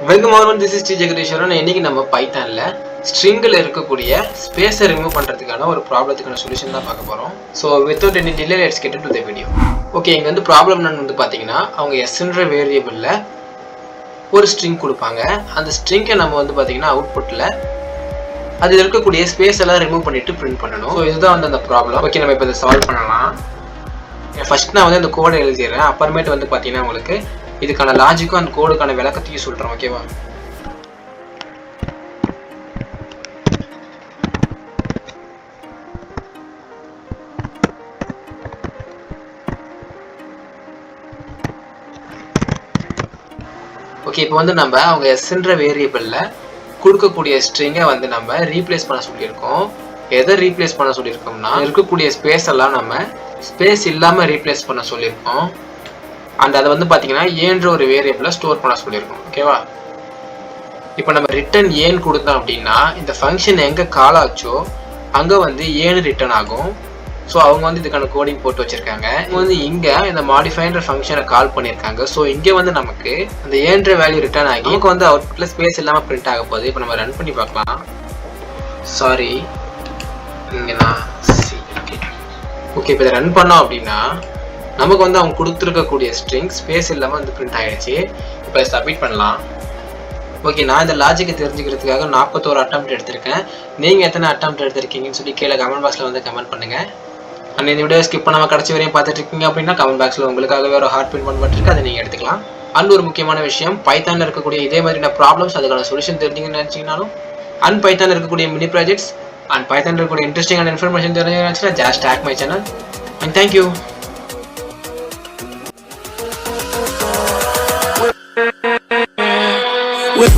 Welcome everyone, this is Srijagatheeswaran. இன்னைக்கு நம்ம பைத்தான்ல ஸ்ட்ரிங்ல இருக்கக்கூடிய ஸ்பேஸை ரிமூவ் பண்றதுக்கான ஒரு ப்ராப்ளத்துக்கான சொல்யூஷன் தான் பார்க்க போறோம். So without any delay, let's get into the video. Okay, இங்க வந்து ப்ராப்ளம் என்னன்னு வந்து பாத்தீங்கன்னா, அவங்க s என்ற வேரியபிள்ல ஒரு ஸ்ட்ரிங் கொடுப்பாங்க. அந்த ஸ்ட்ரிங்கை நம்ம வந்து பாத்தீங்கன்னா அவுட்புட்ல அதில் இருக்கக்கூடிய ஸ்பேஸ் எல்லாம் ரிமூவ் பண்ணிட்டு பிரிண்ட் பண்ணணும். ஸோ இதுதான் வந்து அந்த ப்ராப்ளம். ஓகே, நம்ம இப்போ இதை சால்வ் பண்ணலாம். ஃபர்ஸ்ட் நான் வந்து அந்த கோடை எழுதிடுறேன். அப்புறமேட்டு வந்து பாத்தீங்கன்னா உங்களுக்கு இதுக்கான லாஜிக்கும் அந்த கோடுக்கான விளக்கத்தையும் சொல்றேன். ஓகேவா? ஓகே, இப்போ வந்து நம்ம அவங்க எஸ்ன்ற வேரியபிள்ல கொடுக்கக்கூடிய ஸ்ட்ரிங்கை வந்து நம்ம ரீப்ளேஸ் பண்ண சொல்லியிருக்கோம். எதை ரீப்ளேஸ் பண்ண சொல்லியிருக்கோம்னா, இருக்கக்கூடிய ஸ்பேஸ் எல்லாம் நம்ம ஸ்பேஸ் இல்லாம ரீப்ளேஸ் பண்ண சொல்லியிருக்கோம். அண்ட் அதை வந்து பார்த்தீங்கன்னா ஏன்ற ஒரு வேரியபிளை ஸ்டோர் பண்ண சொல்லியிருக்கோம். ஓகேவா? இப்போ நம்ம ரிட்டர்ன் ஏன்னு கொடுத்தோம் அப்படின்னா, இந்த ஃபங்க்ஷன் எங்கே கால் ஆச்சோ அங்கே வந்து ஏன்னு ரிட்டர்ன் ஆகும். ஸோ அவங்க வந்து இதுக்கான கோடிங் போட்டு வச்சிருக்காங்க. வந்து இங்கே இந்த மாடிஃபைன்ற ஃபங்க்ஷனை கால் பண்ணியிருக்காங்க. ஸோ இங்கே வந்து நமக்கு அந்த ஏன்ற வேல்யூ ரிட்டர்ன் ஆகி நமக்கு வந்து அவுட்புட்டில் ஸ்பேஸ் இல்லாமல் பிரிண்ட் ஆக போகுது. இப்போ நம்ம ரன் பண்ணி பார்க்கலாம். சாரி, இங்கே நான் ஓகே, இப்போ இதை ரன் பண்ணோம் அப்படின்னா நமக்கு வந்து அவங்க கொடுத்துருக்கக்கூடிய ஸ்ட்ரிங் ஸ்பேஸ் இல்லாமல் வந்து பிரிண்ட் ஆகிடுச்சு. இப்போ சப்மிட் பண்ணலாம். ஓகே, நான் இந்த லாஜிக்கை தெரிஞ்சுக்கிறதுக்காக 41 அட்டெம்ப்ட் எடுத்திருக்கேன். நீங்கள் எத்தனை அட்டெம்ப்ட் எடுத்திருக்கீங்கன்னு சொல்லி கீழே கமெண்ட் பாக்ஸில் வந்து கமெண்ட் பண்ணுங்கள். அண்ட் இந்த வீடியோ ஸ்கிப் பண்ணாமல் கடைசி வரையும் பார்த்துட்டு இருக்கீங்க அப்படின்னா கமெண்ட் பாக்ஸில் உங்களுக்காகவே ஒரு ஹார்ட் பின் பண்ணிட்டு அதை நீங்கள் எடுத்துக்கலாம். அண்ட் ஒரு முக்கியமான விஷயம், பைத்தானில் இருக்கக்கூடிய இதே மாதிரியான ப்ராப்ளம்ஸ் அதுக்கான சொல்யூஷன் தெரிஞ்சுங்கன்னு நினச்சிங்கனாலும், அண்ட் பைத்தானில் இருக்கக்கூடிய மினி ப்ராஜெக்ட்ஸ் அண்ட் பைத்தானில் இருக்கக்கூடிய இன்ட்ரெஸ்டிங் அண்ட் இன்ஃபர்மேஷன் தெரிஞ்சுன்னா just take my channel. And thank you. With